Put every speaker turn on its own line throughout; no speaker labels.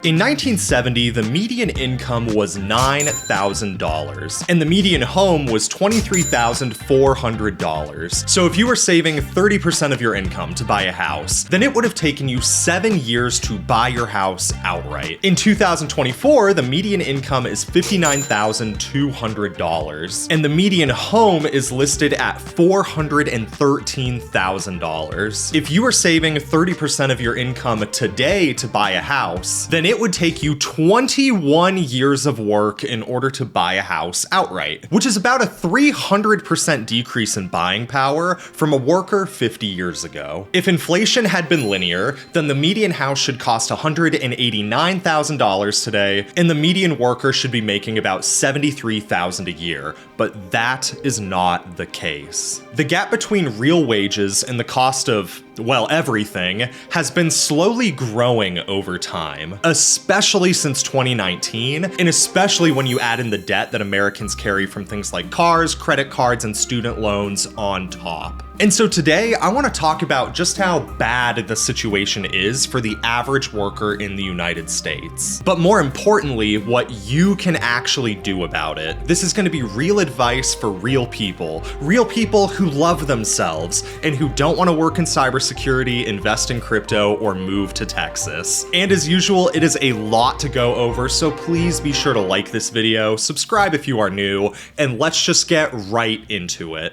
In 1970, the median income was $9,000, and the median home was $23,400. So if you were saving 30% of your income to buy a house, then it would have taken you 7 years to buy your house outright. In 2024, the median income is $59,200, and the median home is listed at $413,000. If you are saving 30% of your income today to buy a house, then it would take you 21 years of work in order to buy a house outright, which is about a 300% decrease in buying power from a worker 50 years ago. If inflation had been linear, then the median house should cost $189,000 today, and the median worker should be making about $73,000 a year, but that is not the case. The gap between real wages and the cost of, well, everything, has been slowly growing over time, especially since 2019, and especially when you add in the debt that Americans carry from things like cars, credit cards, and student loans on top. And so today, I want to talk about just how bad the situation is for the average worker in the United States. But more importantly, what you can actually do about it. This is going to be real advice for real people who love themselves and who don't want to work in cybersecurity, invest in crypto, or move to Texas. And as usual, it is a lot to go over, so please be sure to like this video, subscribe if you are new, and let's just get right into it.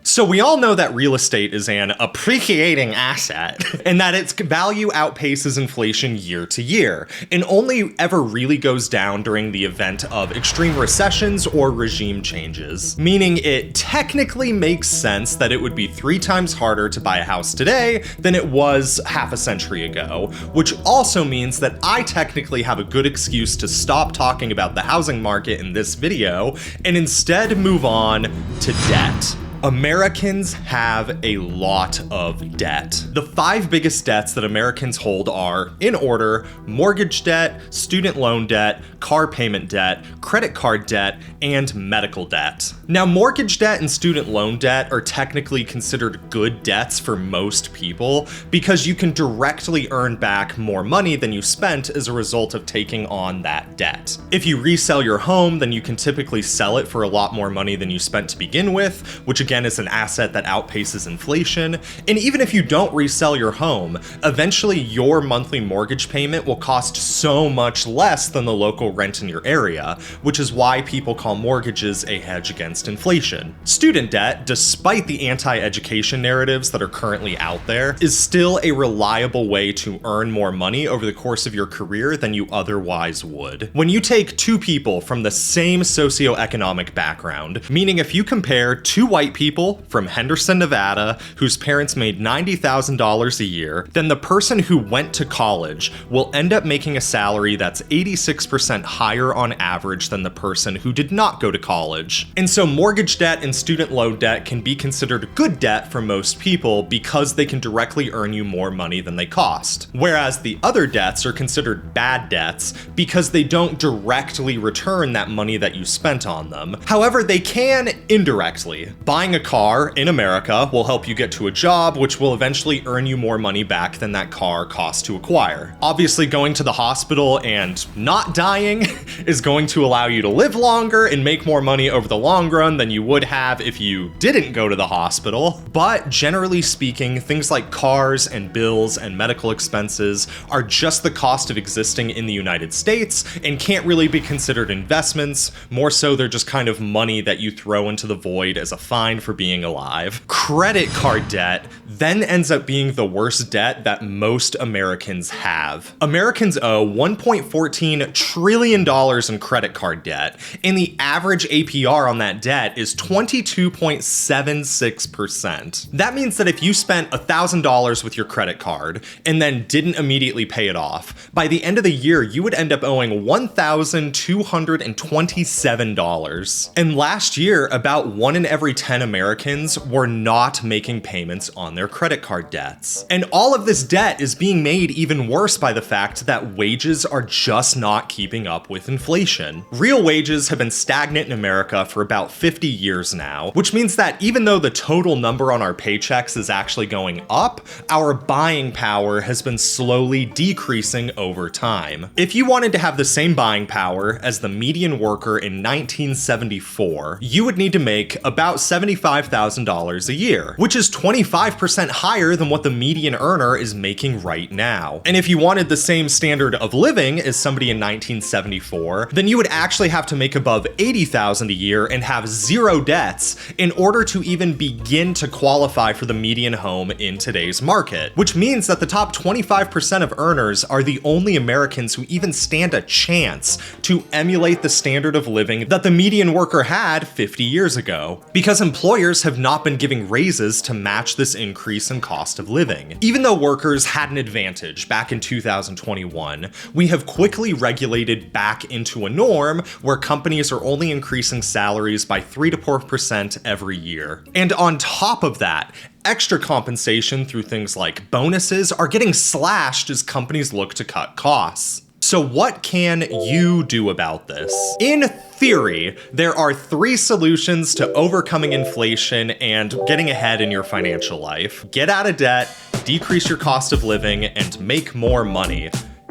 So we all know that real estate is an appreciating asset and that its value outpaces inflation year to year and only ever really goes down during the event of extreme recessions or regime changes. Meaning it technically makes sense that it would be 3 times harder to buy a house today than it was half a century ago, which also means that I technically have a good excuse to stop talking about the housing market in this video and instead move on to debt. Americans have a lot of debt. The 5 biggest debts that Americans hold are, in order, mortgage debt, student loan debt, car payment debt, credit card debt, and medical debt. Now, mortgage debt and student loan debt are technically considered good debts for most people because you can directly earn back more money than you spent as a result of taking on that debt. If you resell your home, then you can typically sell it for a lot more money than you spent to begin with, which again is an asset that outpaces inflation. And even if you don't resell your home, eventually your monthly mortgage payment will cost so much less than the local rent in your area, which is why people call mortgages a hedge against inflation. Student debt, despite the anti-education narratives that are currently out there, is still a reliable way to earn more money over the course of your career than you otherwise would. When you take 2 people from the same socioeconomic background, meaning if you compare 2 white people from Henderson, Nevada, whose parents made $90,000 a year, then the person who went to college will end up making a salary that's 86% higher on average than the person who did not go to college. And so mortgage debt and student loan debt can be considered good debt for most people because they can directly earn you more money than they cost. Whereas the other debts are considered bad debts because they don't directly return that money that you spent on them. However, they can indirectly. Buying a car in America will help you get to a job, which will eventually earn you more money back than that car cost to acquire. Obviously, going to the hospital and not dying is going to allow you to live longer and make more money over the long run than you would have if you didn't go to the hospital. But generally speaking, things like cars and bills and medical expenses are just the cost of existing in the United States and can't really be considered investments. More so, they're just kind of money that you throw into the void as a fine for being alive. Credit card debt then ends up being the worst debt that most Americans have. Americans owe $1.14 trillion in credit card debt, and the average APR on that debt is 22.76%. That means that if you spent $1,000 with your credit card and then didn't immediately pay it off, by the end of the year, you would end up owing $1,227. And last year, about 1 in every 10 Americans were not making payments on their credit card debts. And all of this debt is being made even worse by the fact that wages are just not keeping up with inflation. Real wages have been stagnant in America for about 50 years now, which means that even though the total number on our paychecks is actually going up, our buying power has been slowly decreasing over time. If you wanted to have the same buying power as the median worker in 1974, you would need to make about $75,000 a year, which is 25% higher than what the median earner is making right now. And if you wanted the same standard of living as somebody in 1974, then you would actually have to make above $80,000 a year and have zero debts in order to even begin to qualify for the median home in today's market, which means that the top 25% of earners are the only Americans who even stand a chance to emulate the standard of living that the median worker had 50 years ago, because employers have not been giving raises to match this increase in cost of living. Even though workers had an advantage back in 2021, we have quickly regulated back into a norm where companies are only increasing salaries by 3 to 4% every year. And on top of that, extra compensation through things like bonuses are getting slashed as companies look to cut costs. So what can you do about this? In theory, there are 3 solutions to overcoming inflation and getting ahead in your financial life. Get out of debt, decrease your cost of living, and make more money.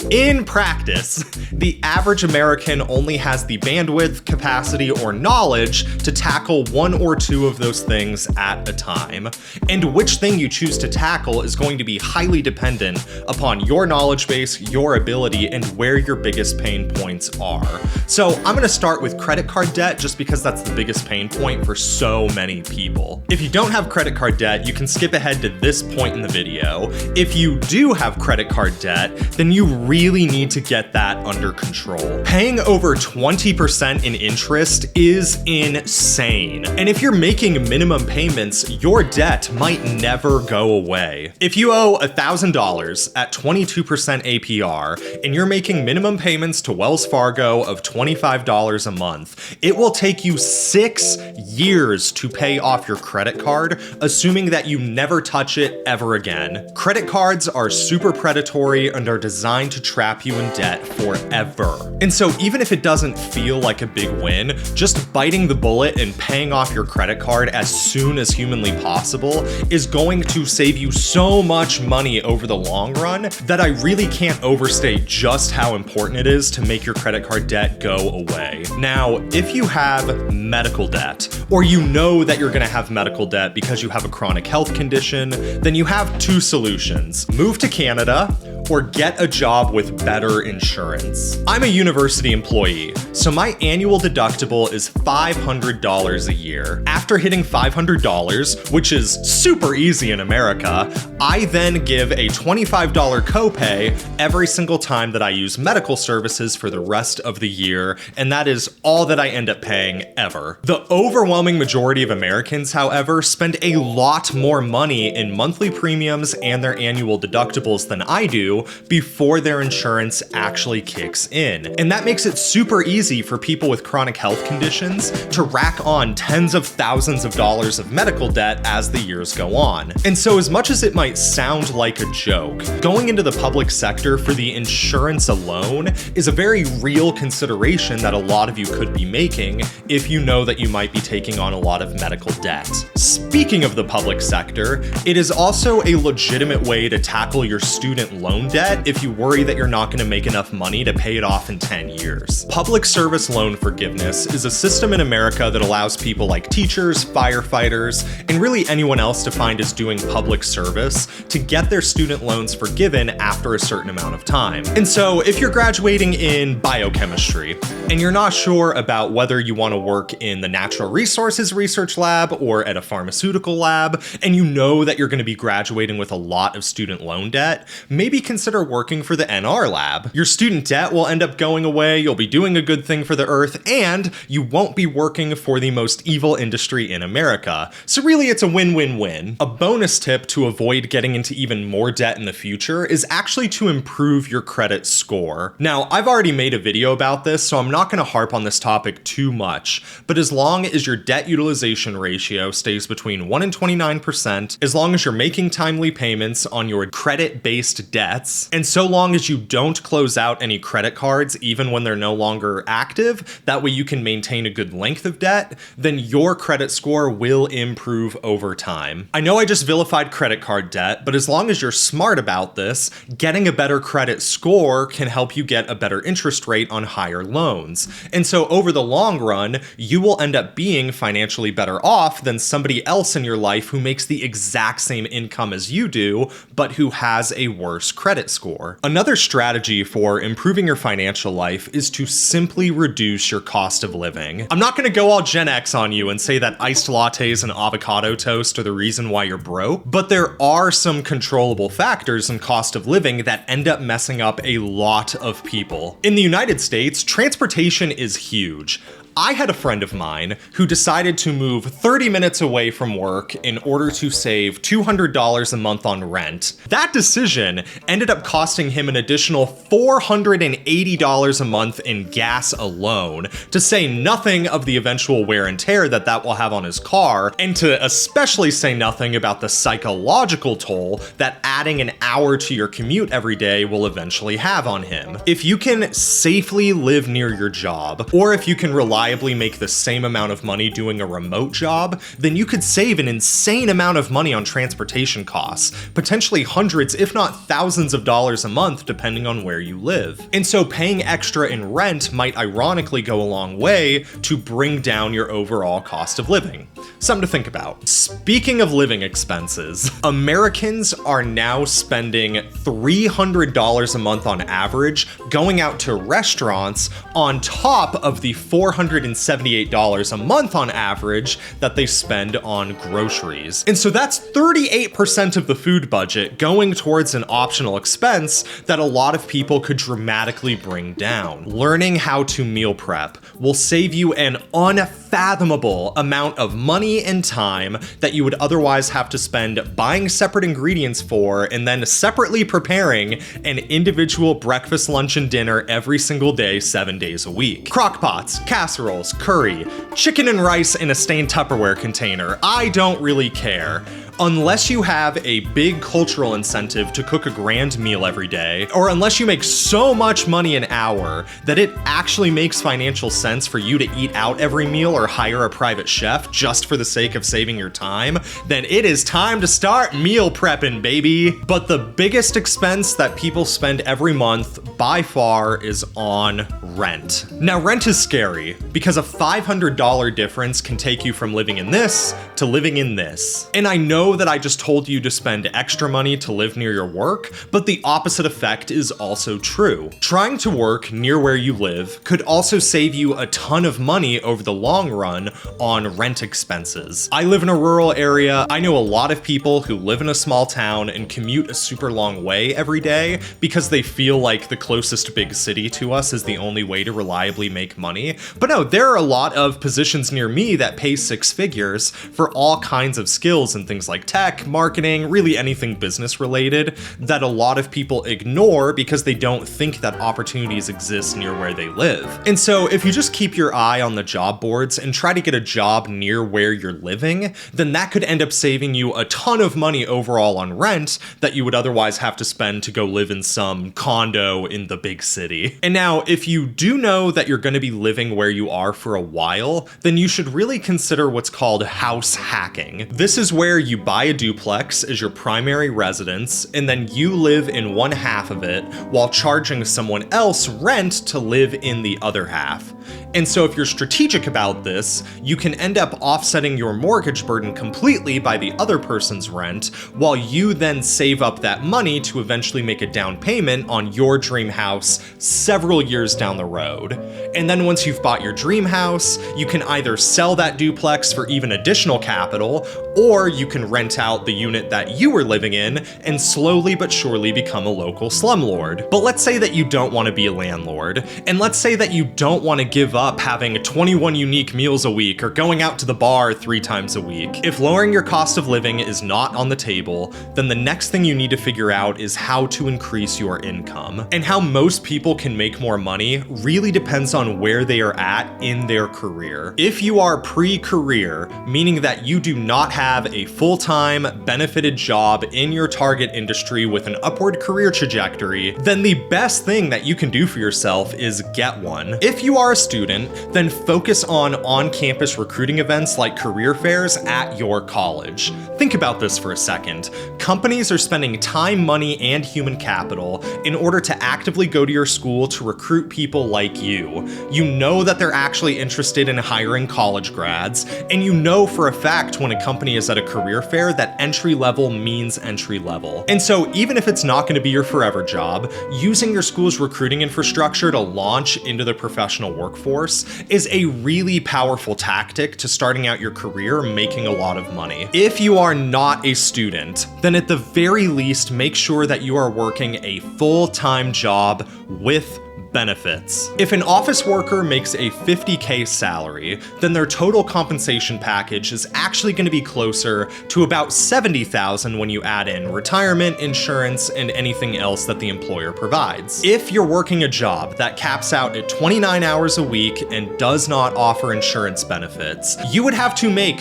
In practice, the average American only has the bandwidth, capacity, or knowledge to tackle 1 or 2 of those things at a time. And which thing you choose to tackle is going to be highly dependent upon your knowledge base, your ability, and where your biggest pain points are. So I'm gonna start with credit card debt just because that's the biggest pain point for so many people. If you don't have credit card debt, you can skip ahead to this point in the video. If you do have credit card debt, then you really need to get that under control. Paying over 20% in interest is insane. And if you're making minimum payments, your debt might never go away. If you owe $1,000 at 22% APR and you're making minimum payments to Wells Fargo of $25 a month, it will take you 6 years to pay off your credit card, assuming that you never touch it ever again. Credit cards are super predatory and are designed to trap you in debt forever. And so even if it doesn't feel like a big win, just biting the bullet and paying off your credit card as soon as humanly possible is going to save you so much money over the long run that I really can't overstate just how important it is to make your credit card debt go away. Now, if you have medical debt, or you know that you're gonna have medical debt because you have a chronic health condition, then you have 2 solutions. Move to Canada, or get a job with better insurance. I'm a university employee, so my annual deductible is $500 a year. After hitting $500, which is super easy in America, I then give a $25 copay every single time that I use medical services for the rest of the year, and that is all that I end up paying ever. The overwhelming majority of Americans, however, spend a lot more money in monthly premiums and their annual deductibles than I do before their insurance actually kicks in. And that makes it super easy for people with chronic health conditions to rack on tens of thousands of dollars of medical debt as the years go on. And so as much as it might sound like a joke, going into the public sector for the insurance alone is a very real consideration that a lot of you could be making if you know that you might be taking on a lot of medical debt. Speaking of the public sector, it is also a legitimate way to tackle your student loan debt if you worry that you're not going to make enough money to pay it off in 10 years. Public service loan forgiveness is a system in America that allows people like teachers, firefighters, and really anyone else defined as doing public service to get their student loans forgiven after a certain amount of time. And so if you're graduating in biochemistry and you're not sure about whether you want to work in the natural resources research lab or at a pharmaceutical lab, and you know that you're going to be graduating with a lot of student loan debt, maybe consider working for the NR lab. Your student debt will end up going away, you'll be doing a good thing for the earth, and you won't be working for the most evil industry in America. So really, it's a win-win-win. A bonus tip to avoid getting into even more debt in the future is actually to improve your credit score. Now, I've already made a video about this, so I'm not going to harp on this topic too much, but as long as your debt utilization ratio stays between 1 and 29%, as long as you're making timely payments on your credit-based debts, and so long as you don't close out any credit cards even when they're no longer active, that way you can maintain a good length of debt, then your credit score will improve over time. I know I just vilified credit card debt, but as long as you're smart about this, getting a better credit score can help you get a better interest rate on higher loans. And so over the long run, you will end up being financially better off than somebody else in your life who makes the exact same income as you do, but who has a worse credit score. Another strategy for improving your financial life is to simply reduce your cost of living. I'm not going to go all Gen X on you and say that iced lattes and avocado toast are the reason why you're broke, but there are some controllable factors in cost of living that end up messing up a lot of people. In the United States, transportation is huge. I had a friend of mine who decided to move 30 minutes away from work in order to save $200 a month on rent. That decision ended up costing him an additional $480 a month in gas alone, to say nothing of the eventual wear and tear that that will have on his car, and to especially say nothing about the psychological toll that adding an hour to your commute every day will eventually have on him. If you can safely live near your job, or if you can reliably make the same amount of money doing a remote job, then you could save an insane amount of money on transportation costs, potentially hundreds if not thousands of dollars a month depending on where you live. And so paying extra in rent might ironically go a long way to bring down your overall cost of living. Something to think about. Speaking of living expenses, Americans are now spending $300 a month on average going out to restaurants on top of the $478 a month on average that they spend on groceries. And so that's 38% of the food budget going towards an optional expense that a lot of people could dramatically bring down. Learning how to meal prep will save you an unfathomable amount of money and time that you would otherwise have to spend buying separate ingredients for and then separately preparing an individual breakfast, lunch, and dinner every single day, 7 days a week. Crockpots, casseroles, curry, chicken and rice in a stained Tupperware container. I don't really care. Unless you have a big cultural incentive to cook a grand meal every day, or unless you make so much money an hour that it actually makes financial sense for you to eat out every meal or hire a private chef just for the sake of saving your time, then it is time to start meal prepping, baby. But the biggest expense that people spend every month by far is on rent. Now, rent is scary because a $500 difference can take you from living in this to living in this. And I know that I just told you to spend extra money to live near your work, but the opposite effect is also true. Trying to work near where you live could also save you a ton of money over the long run on rent expenses. I live in a rural area. I know a lot of people who live in a small town and commute a super long way every day because they feel like the closest big city to us is the only way to reliably make money. But no, there are a lot of positions near me that pay six figures for all kinds of skills and things like tech, marketing, really anything business related that a lot of people ignore because they don't think that opportunities exist near where they live. And so if you just keep your eye on the job boards and try to get a job near where you're living, then that could end up saving you a ton of money overall on rent that you would otherwise have to spend to go live in some condo in the big city. And now, if you do know that you're going to be living where you are for a while, then you should really consider what's called house hacking. This is where you buy a duplex as your primary residence, and then you live in one half of it while charging someone else rent to live in the other half. And so if you're strategic about this, you can end up offsetting your mortgage burden completely by the other person's rent, while you then save up that money to eventually make a down payment on your dream house several years down the road. And then once you've bought your dream house, you can either sell that duplex for even additional capital, or you can rent out the unit that you were living in and slowly but surely become a local slumlord. But let's say that you don't want to be a landlord, and let's say that you don't want to give up having 21 unique meals a week or going out to the bar 3 times a week. If lowering your cost of living is not on the table, then the next thing you need to figure out is how to increase your income. And how most people can make more money really depends on where they are at in their career. If you are pre-career, meaning that you do not have a full-time benefited job in your target industry with an upward career trajectory, then the best thing that you can do for yourself is get one. If you are a student, then focus on on-campus recruiting events like career fairs at your college. Think about this for a second. Companies are spending time, money, and human capital in order to actively go to your school to recruit people like you. You know that they're actually interested in hiring college grads, and you know for a fact when a company is at a career fair that entry level means entry level. And so even if it's not going to be your forever job, using your school's recruiting infrastructure to launch into the professional workforce is a really powerful tactic to starting out your career making a lot of money. If you are not a student, then at the very least make sure that you are working a full-time job with benefits. If an office worker makes a $50K salary, then their total compensation package is actually going to be closer to about $70,000 when you add in retirement, insurance, and anything else that the employer provides. If you're working a job that caps out at 29 hours a week and does not offer insurance benefits, you would have to make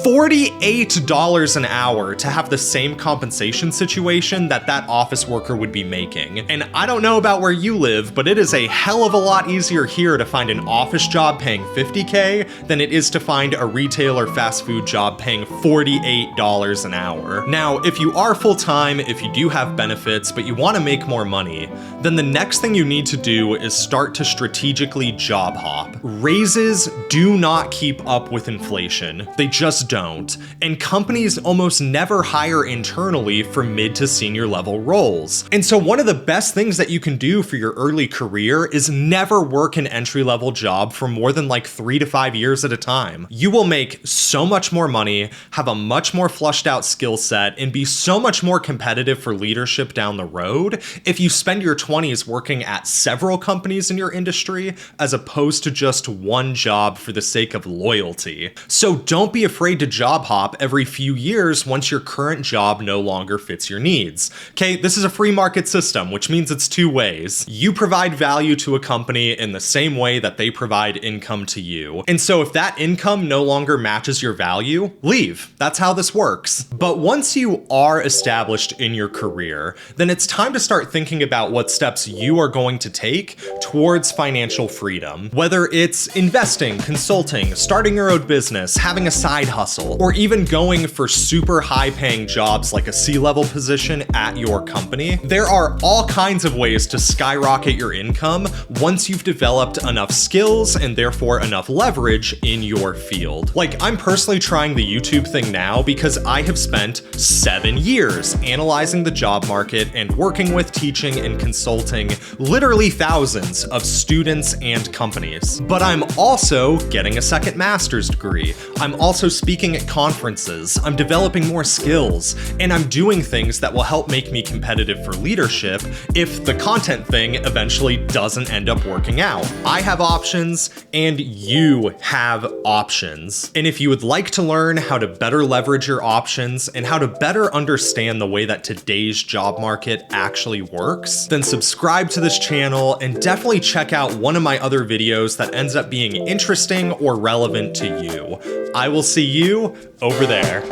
$48 an hour to have the same compensation situation that office worker would be making. And I don't know about where you live, but it is a hell of a lot easier here to find an office job paying $50K than it is to find a retail or fast food job paying $48 an hour. Now, if you are full-time, if you do have benefits, but you want to make more money, then the next thing you need to do is start to strategically job hop. Raises do not keep up with inflation. They just don't. And companies almost never hire internally for mid to senior level roles. And so one of the best things that you can do for your early career is never work an entry-level job for more than like 3 to 5 years at a time. You will make so much more money, have a much more flushed out skill set, and be so much more competitive for leadership down the road if you spend your 20s working at several companies in your industry as opposed to just one job for the sake of loyalty. So don't be afraid to job hop every few years once your current job no longer fits your needs. Okay, this is a free market system, which means it's 2 ways. You provide value to a company in the same way that they provide income to you. And so if that income no longer matches your value, leave. That's how this works. But once you are established in your career, then it's time to start thinking about what steps you are going to take towards financial freedom. Whether it's investing, consulting, starting your own business, having a side hustle, or even going for super high paying jobs like a C-level position at your company, there are all kinds of ways to skyrocket your income once you've developed enough skills and therefore enough leverage in your field. Like, I'm personally trying the YouTube thing now because I have spent 7 years analyzing the job market and working with, teaching, and consulting literally thousands of students and companies. But I'm also getting a second master's degree. I'm also speaking at conferences. I'm developing more skills, and I'm doing things that will help make me competitive for leadership if the content thing eventually doesn't end up working out. I have options, and you have options. And if you would like to learn how to better leverage your options and how to better understand the way that today's job market actually works, then subscribe to this channel and definitely check out one of my other videos that ends up being interesting or relevant to you. I will see you over there.